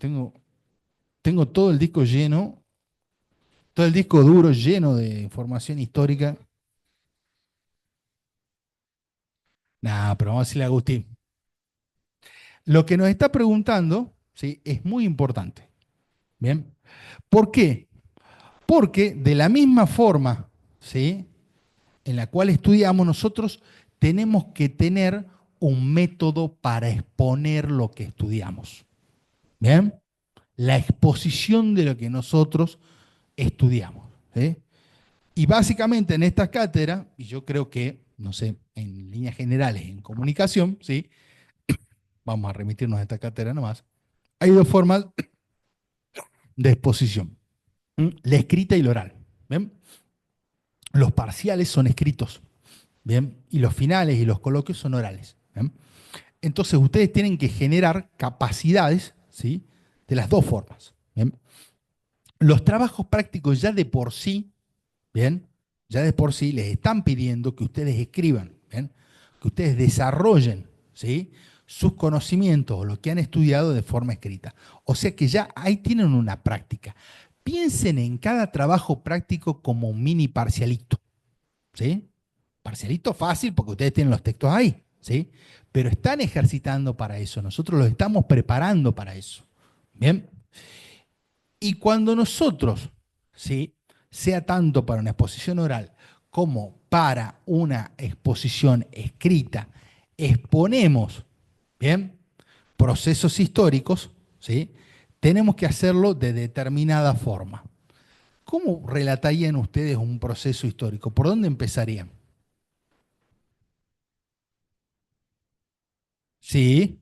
S1: tengo todo el disco lleno, todo el disco duro lleno de información histórica. Nada, pero vamos a decirle a Agustín. Lo que nos está preguntando, ¿sí? Es muy importante. ¿Bien? ¿Por qué? Porque de la misma forma, ¿sí? En la cual estudiamos, nosotros tenemos que tener un método para exponer lo que estudiamos. ¿Bien? La exposición de lo que nosotros estudiamos. ¿Sí? Y básicamente en esta cátedra, y yo creo que, no sé, en líneas generales, en comunicación, ¿sí? Vamos a remitirnos a esta cátedra nomás, hay 2 formas de exposición, la escrita y la oral. ¿Bien? Los parciales son escritos, ¿bien? Y los finales y los coloquios son orales. ¿Bien? Entonces ustedes tienen que generar capacidades, ¿sí? De las 2 formas. ¿Bien? Los trabajos prácticos ya de por sí, ¿bien? Ya de por sí les están pidiendo que ustedes escriban, ¿bien? Que ustedes desarrollen, ¿sí? Sus conocimientos o lo que han estudiado de forma escrita. O sea que ya ahí tienen una práctica. Piensen en cada trabajo práctico como un mini parcialito, ¿sí? Parcialito fácil porque ustedes tienen los textos ahí, ¿sí? Pero están ejercitando para eso, nosotros los estamos preparando para eso. Bien, y cuando nosotros, ¿sí? Sea tanto para una exposición oral como para una exposición escrita, exponemos, ¿bien? Procesos históricos, ¿sí? Tenemos que hacerlo de determinada forma. ¿Cómo relatarían ustedes un proceso histórico? ¿Por dónde empezarían? Sí,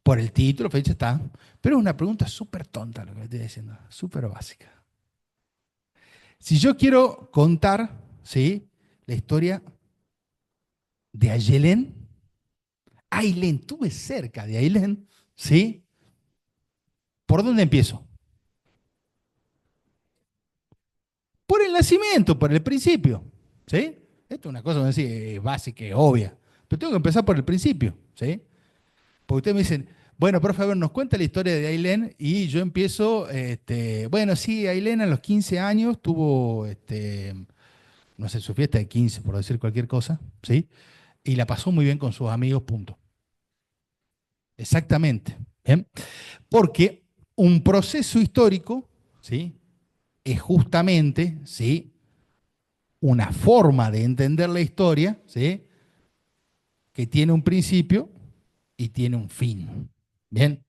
S1: por el título, fecha está. Pero es una pregunta súper tonta lo que estoy diciendo, súper básica. Si yo quiero contar, ¿sí? La historia de Ailén, Ailén, tuve cerca de Ailén, ¿sí? ¿Por dónde empiezo? Por el nacimiento, por el principio, ¿sí? Esto es una cosa, básica, obvia, pero tengo que empezar por el principio, ¿sí? Porque ustedes me dicen, bueno, por favor, nos cuenta la historia de Ailén y yo empiezo, bueno, sí, Ailén a los 15 años tuvo, no sé, su fiesta de 15, por decir cualquier cosa, ¿sí? Y la pasó muy bien con sus amigos, punto. Exactamente, ¿bien? Porque un proceso histórico, ¿sí? Es justamente, ¿sí? una forma de entender la historia, ¿sí? Que tiene un principio y tiene un fin. Bien,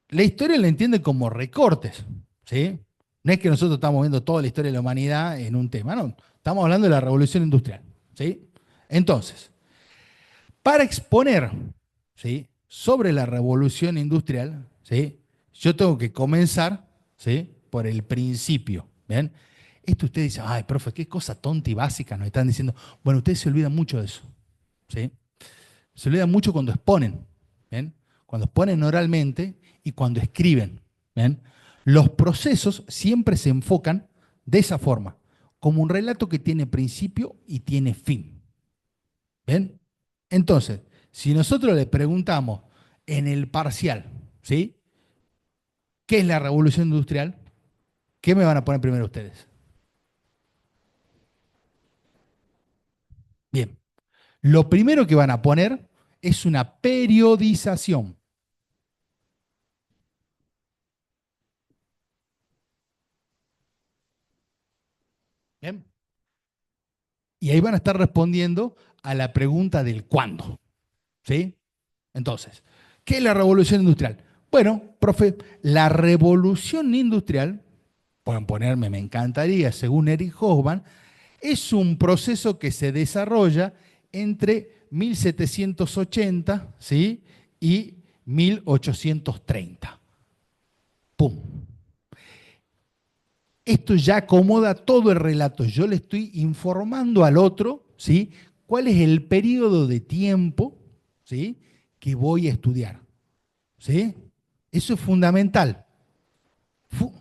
S1: la historia la entiende como recortes, ¿sí? No es que nosotros estamos viendo toda la historia de la humanidad en un tema, no. Estamos hablando de la revolución industrial, ¿sí? Entonces, para exponer, ¿sí? Sobre la revolución industrial, ¿sí? Yo tengo que comenzar, ¿sí? Por el principio, ¿bien? Esto ustedes dicen, ay, profe, qué cosa tonta y básica nos están diciendo. Bueno, ustedes se olvidan mucho de eso, ¿sí? Se olvidan mucho cuando exponen, ¿bien? Cuando exponen oralmente y cuando escriben, ¿bien? Los procesos siempre se enfocan de esa forma, como un relato que tiene principio y tiene fin, ¿bien? Entonces, si nosotros le preguntamos en el parcial, ¿sí? ¿Qué es la revolución industrial? ¿Qué me van a poner primero ustedes? Bien, lo primero que van a poner es una periodización. ¿Bien? Y ahí van a estar respondiendo a la pregunta del cuándo. ¿Sí? Entonces, ¿qué es la revolución industrial? Bueno, profe, la revolución industrial, pueden ponerme, me encantaría, según Eric Hobsbawm, es un proceso que se desarrolla entre 1780, ¿sí? Y 1830. ¡Pum! Esto ya acomoda todo el relato. Yo le estoy informando al otro, ¿sí? ¿Cuál es el periodo de tiempo, ¿sí? Que voy a estudiar, ¿sí? Eso es fundamental. Fu-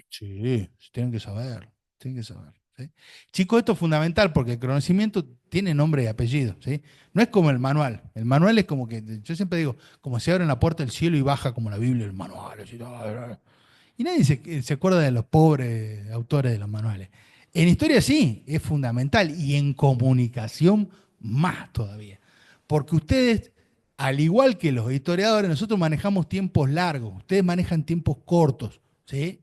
S1: sí, tienen que saber, tienen que saber, ¿sí? Chicos, esto es fundamental porque el conocimiento tiene nombre y apellido, ¿sí? No es como el manual. El manual es como que, yo siempre digo, como si abren la puerta del cielo y baja como la Biblia, el manual. Así, y nadie se acuerda de los pobres autores de los manuales. En historia sí, es fundamental y en comunicación más todavía. Porque ustedes, al igual que los historiadores, nosotros manejamos tiempos largos, ustedes manejan tiempos cortos, ¿sí?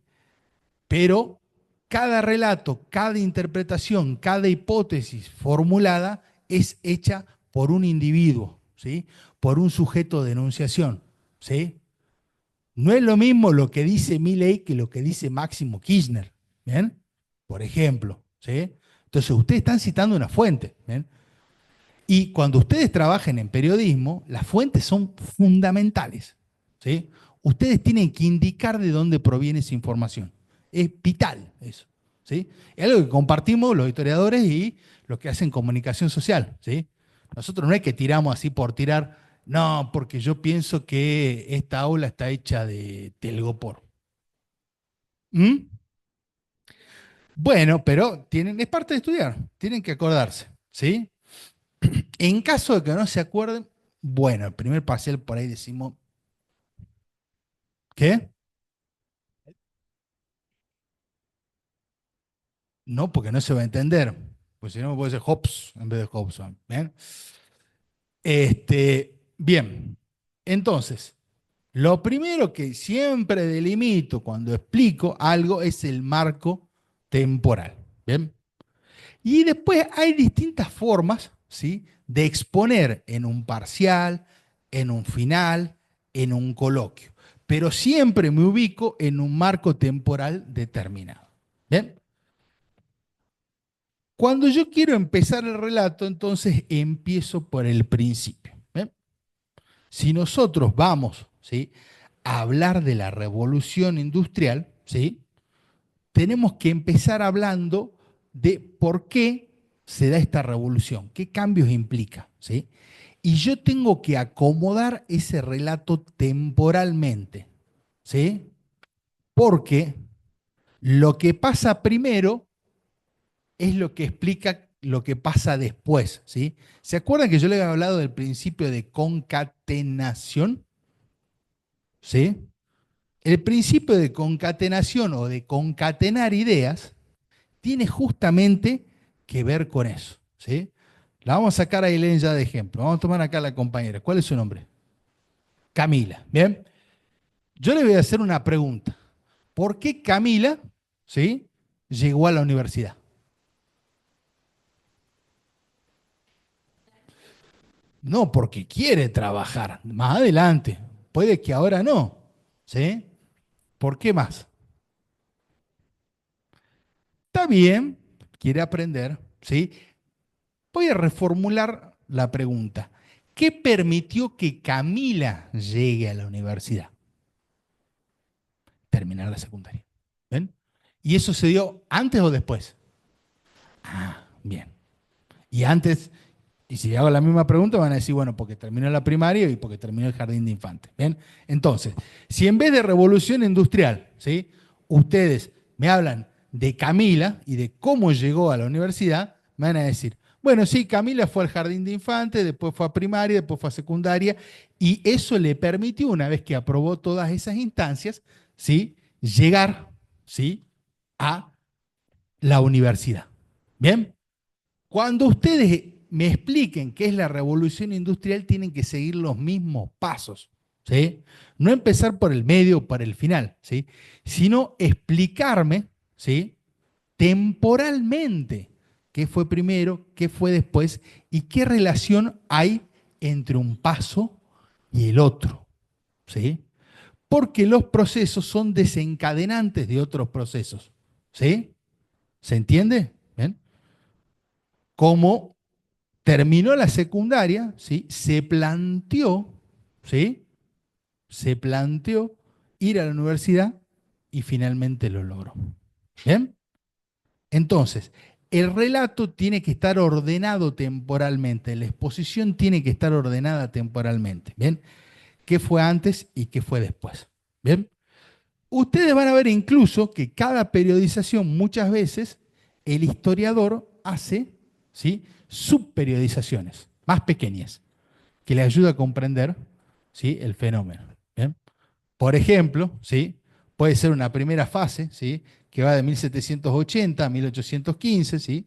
S1: Pero cada relato, cada interpretación, cada hipótesis formulada es hecha por un individuo, ¿sí? Por un sujeto de enunciación, ¿sí? No es lo mismo lo que dice Milei que lo que dice Máximo Kirchner, ¿bien? Por ejemplo, ¿sí? Entonces, ustedes están citando una fuente, ¿bien? Y cuando ustedes trabajen en periodismo, las fuentes son fundamentales, ¿sí? Ustedes tienen que indicar de dónde proviene esa información. Es vital eso, ¿sí? Es algo que compartimos los historiadores y los que hacen comunicación social, ¿sí? Nosotros no es que tiramos así por tirar, no, porque yo pienso que esta aula está hecha de telgopor. ¿Mm? Bueno, pero es parte de estudiar, tienen que acordarse, ¿sí? En caso de que no se acuerden, bueno, el primer parcial por ahí decimos, ¿qué? No, porque no se va a entender. Pues si no, puede ser Hobbes en vez de Hobson. ¿Bien? Bien. Entonces, lo primero que siempre delimito cuando explico algo es el marco temporal. ¿Bien? Y después hay distintas formas, ¿sí? De exponer en un parcial, en un final, en un coloquio. Pero siempre me ubico en un marco temporal determinado. ¿Bien? Cuando yo quiero empezar el relato, entonces empiezo por el principio. ¿Bien? Si nosotros vamos, ¿sí? A hablar de la revolución industrial, ¿sí? Tenemos que empezar hablando de por qué se da esta revolución, qué cambios implica, ¿sí? Y yo tengo que acomodar ese relato temporalmente, ¿sí? Porque lo que pasa primero es lo que explica lo que pasa después, ¿sí? ¿Se acuerdan que yo les había hablado del principio de concatenación? ¿Sí? El principio de concatenación o de concatenar ideas tiene justamente que ver con eso, ¿sí? La vamos a sacar a Elena ya de ejemplo. Vamos a tomar acá a la compañera. ¿Cuál es su nombre? Camila. Bien. Yo le voy a hacer una pregunta. ¿por qué Camila, ¿sí?, llegó a la universidad? No, porque quiere trabajar. Más adelante. Puede que ahora no. ¿Sí? ¿Por qué más? Está bien, quiere aprender. ¿Sí? Voy a reformular la pregunta. ¿Qué permitió que Camila llegue a la universidad? Terminar la secundaria. ¿Ven? ¿Y eso se dio antes o después? Ah, bien. Y antes, y si hago la misma pregunta, van a decir, bueno, porque terminó la primaria y porque terminó el jardín de infantes. ¿Bien? Entonces, si en vez de revolución industrial, ¿sí?, ustedes me hablan de Camila y de cómo llegó a la universidad, me van a decir, bueno, sí, Camila fue al jardín de infantes, después fue a primaria, después fue a secundaria, y eso le permitió, una vez que aprobó todas esas instancias, ¿sí?, llegar, ¿sí?, a la universidad. ¿Bien? Cuando ustedes me expliquen qué es la revolución industrial, tienen que seguir los mismos pasos, ¿sí? No empezar por el medio o por el final, ¿sí?, sino explicarme, ¿sí?, temporalmente qué fue primero, qué fue después y qué relación hay entre un paso y el otro, ¿sí? Porque los procesos son desencadenantes de otros procesos, ¿sí? ¿Se entiende? ¿Bien? Como terminó la secundaria, ¿sí?, se planteó, ¿sí?, se planteó ir a la universidad y finalmente lo logró. ¿Bien? Entonces, el relato tiene que estar ordenado temporalmente, la exposición tiene que estar ordenada temporalmente. ¿Bien? ¿Qué fue antes y qué fue después? ¿Bien? Ustedes van a ver incluso que cada periodización, muchas veces, el historiador hace, ¿sí?, subperiodizaciones más pequeñas que le ayuda a comprender, ¿sí?, el fenómeno. ¿Bien? Por ejemplo, ¿sí?, puede ser una primera fase, ¿sí?, que va de 1780 a 1815, ¿sí?,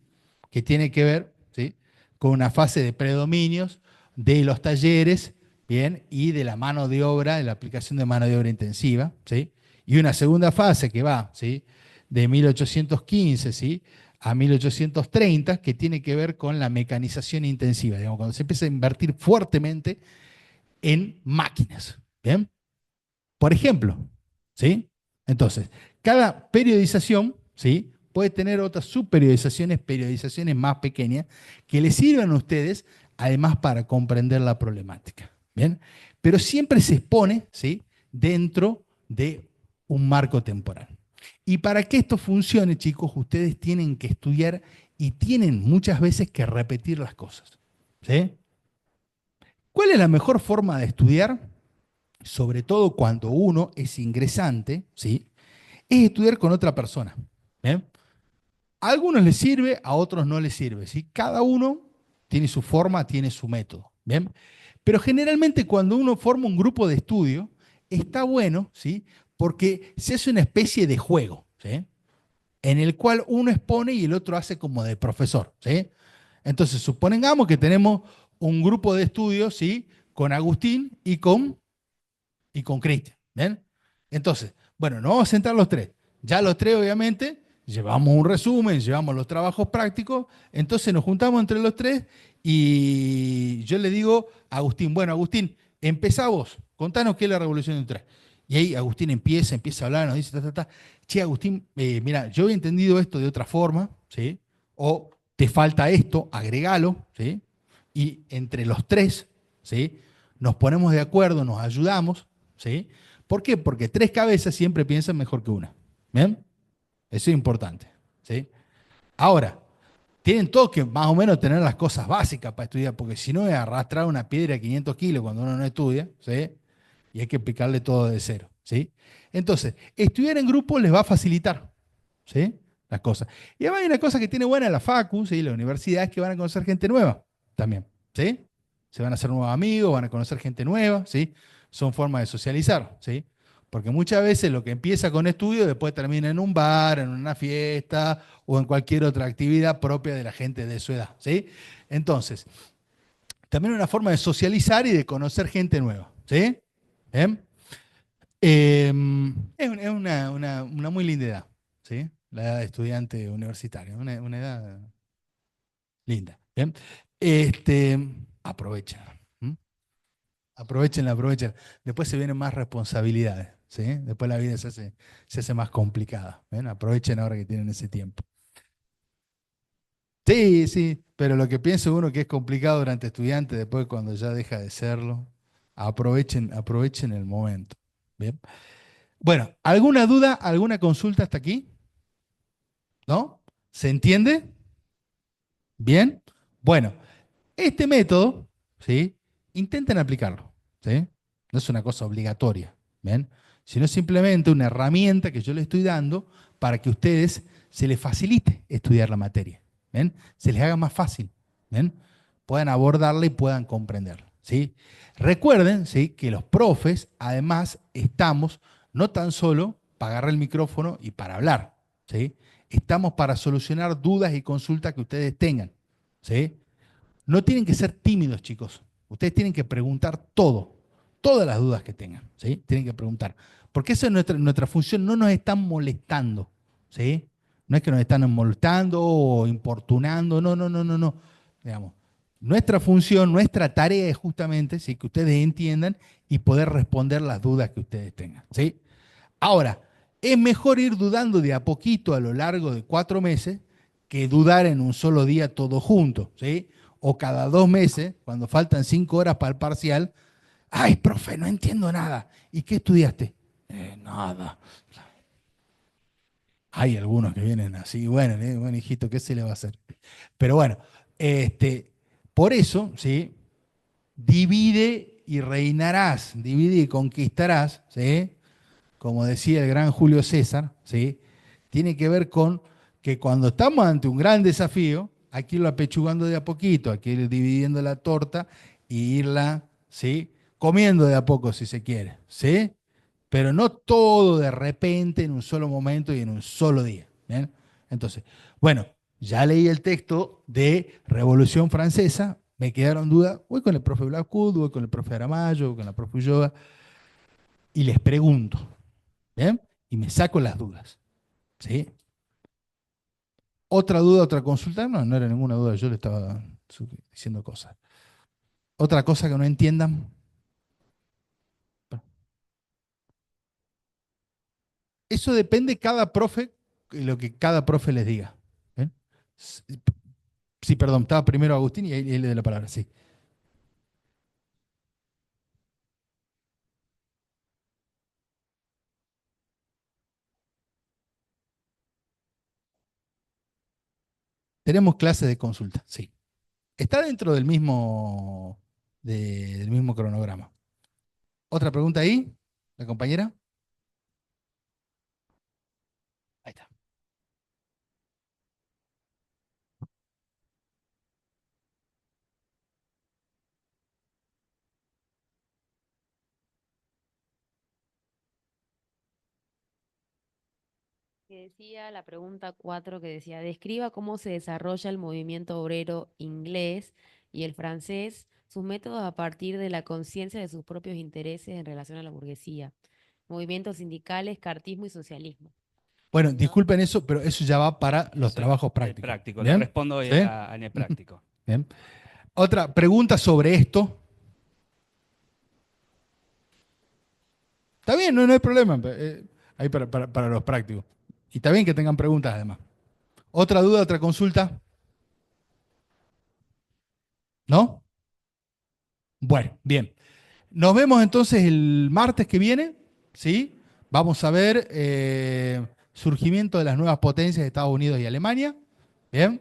S1: que tiene que ver, ¿sí?, con una fase de predominios de los talleres, ¿bien?, y de la mano de obra, de la aplicación de mano de obra intensiva, ¿sí?, y una segunda fase que va, ¿sí?, de 1815, ¿sí?, a 1830, que tiene que ver con la mecanización intensiva, digamos, cuando se empieza a invertir fuertemente en máquinas. ¿Bien? Por ejemplo, ¿sí? Entonces, cada periodización, ¿sí?, puede tener otras subperiodizaciones, periodizaciones más pequeñas, que les sirvan a ustedes, además, para comprender la problemática. ¿Bien? Pero siempre se expone, ¿sí?, dentro de un marco temporal. Y para que esto funcione, chicos, ustedes tienen que estudiar y tienen muchas veces que repetir las cosas. ¿Sí? ¿Cuál es la mejor forma de estudiar? Sobre todo cuando uno es ingresante, ¿sí?, es estudiar con otra persona. ¿Bien? A algunos les sirve, a otros no les sirve, ¿sí? Cada uno tiene su forma, tiene su método. ¿Bien? Pero generalmente cuando uno forma un grupo de estudio, está bueno, ¿sí?, porque se hace una especie de juego, ¿sí?, en el cual uno expone y el otro hace como de profesor. ¿Sí? Entonces, supongamos que tenemos un grupo de estudios, ¿sí?, con Agustín y con Cristian. ¿Ven? Entonces, bueno, nos vamos a sentar los tres. Ya los tres, obviamente, llevamos un resumen, llevamos los trabajos prácticos, entonces nos juntamos entre los tres y yo le digo a Agustín, bueno, Agustín, empezá vos, contanos qué es la Revolución Industrial. Y ahí Agustín empieza a hablar, nos dice, che, Agustín, mira, yo he entendido esto de otra forma, ¿sí? O te falta esto, agregalo, ¿sí? Y entre los tres, ¿sí?, nos ponemos de acuerdo, nos ayudamos, ¿sí? ¿Por qué? Porque tres cabezas siempre piensan mejor que una. ¿Bien? Eso es importante. ¿Sí? Ahora, tienen todos que más o menos tener las cosas básicas para estudiar, porque si no es arrastrar una piedra de 500 kilos cuando uno no estudia, ¿sí?, y hay que explicarle todo de cero. ¿Sí? Entonces, estudiar en grupo les va a facilitar, ¿sí?, las cosas. Y además hay una cosa que tiene buena la facu, ¿sí?, la universidad, es que van a conocer gente nueva también. ¿Sí? Se van a hacer nuevos amigos, van a conocer gente nueva, ¿sí? Son formas de socializar, ¿sí? Porque muchas veces lo que empieza con estudio después termina en un bar, en una fiesta o en cualquier otra actividad propia de la gente de su edad, ¿sí? Entonces, también una forma de socializar y de conocer gente nueva, ¿sí? ¿Bien? Es una muy linda edad, ¿sí? La edad de estudiante universitario, una edad linda. ¿Bien? Este, aprovechen. ¿M? Aprovechenla, aprovechenla. Después se vienen más responsabilidades, ¿sí? Después la vida se hace más complicada. ¿Ven? Aprovechen ahora que tienen ese tiempo. Sí, sí, pero lo que piensa uno que es complicado durante estudiante, después cuando ya deja de serlo, aprovechen el momento. ¿Bien? Bueno, ¿alguna duda, alguna consulta hasta aquí? ¿No? ¿Se entiende? ¿Bien? Bueno, este método, ¿sí? Intenten aplicarlo, ¿sí? No es una cosa obligatoria, ¿bien? Sino simplemente una herramienta que yo les estoy dando para que ustedes se les facilite estudiar la materia, ¿bien? Se les haga más fácil, ¿bien? Puedan abordarla y puedan comprenderla, ¿sí? Recuerden, ¿sí? Que los profes, además, estamos no tan solo para agarrar el micrófono y para hablar, ¿sí? Estamos para solucionar dudas y consultas que ustedes tengan, ¿sí? No tienen que ser tímidos, chicos. Ustedes tienen que preguntar todo, todas las dudas que tengan, ¿sí? Tienen que preguntar. Porque esa es nuestra función, no nos están molestando, ¿sí? No es que nos están molestando o importunando, no, no, no, no, no. Digamos, nuestra función, nuestra tarea es justamente, ¿sí? Que ustedes entiendan y poder responder las dudas que ustedes tengan, ¿sí? Ahora, es mejor ir dudando de a poquito a lo largo de 4 meses que dudar en un solo día todo junto, ¿sí? O cada 2 meses, cuando faltan 5 horas para el parcial, ay, profe, no entiendo nada. ¿Y qué estudiaste? Nada. Hay algunos que vienen así, bueno, bueno, hijito, ¿qué se le va a hacer? Pero bueno, por eso, ¿sí? Divide y reinarás, divide y conquistarás, ¿sí? Como decía el gran Julio César, ¿sí? Tiene que ver con que cuando estamos ante un gran desafío, hay que irlo apechugando de a poquito, hay que ir dividiendo la torta y irla, ¿sí? Comiendo de a poco si se quiere, ¿sí? Pero no todo de repente en un solo momento y en un solo día. ¿Bien? Entonces, bueno, ya leí el texto de Revolución Francesa, me quedaron dudas, voy con el profe Blackwood, voy con el profe Aramayo, voy con la profe Ulloa y les pregunto. ¿Bien? Y me saco las dudas. ¿Sí? ¿Otra duda, otra consulta? No, no era ninguna duda, yo le estaba diciendo cosas. ¿Otra cosa que no entiendan? Eso depende cada profe, lo que cada profe les diga. ¿Bien? Sí, perdón, estaba primero Agustín y ahí le doy la palabra, sí. Tenemos clases de consulta, sí. Está dentro del mismo cronograma. ¿Otra pregunta ahí? ¿La compañera? Ahí está.
S4: Que decía la pregunta 4 que decía, describa cómo se desarrolla el movimiento obrero inglés y el francés, sus métodos a partir de la conciencia de sus propios intereses en relación a la burguesía, movimientos sindicales, cartismo y socialismo.
S1: Bueno,
S4: ¿No?
S1: disculpen eso, pero eso ya va para los
S3: Eso es
S1: trabajos
S3: el
S1: prácticos.
S3: práctico. Le
S1: ¿Bien?
S3: respondo
S1: ¿Sí?
S3: en el práctico.
S1: Bien. Otra pregunta sobre esto. Está bien, no, no hay problema. Ahí para los prácticos. Y está bien que tengan preguntas además. ¿Otra duda, otra consulta? ¿No? Bueno, bien. Nos vemos entonces el martes que viene, ¿sí? Vamos a ver surgimiento de las nuevas potencias de Estados Unidos y Alemania. Bien.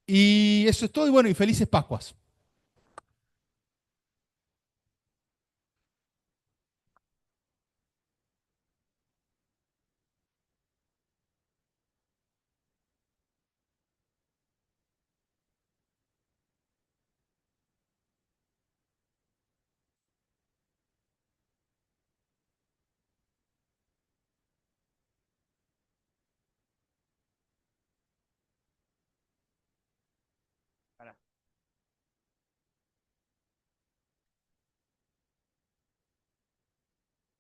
S1: Y eso es todo. Y bueno, y felices Pascuas.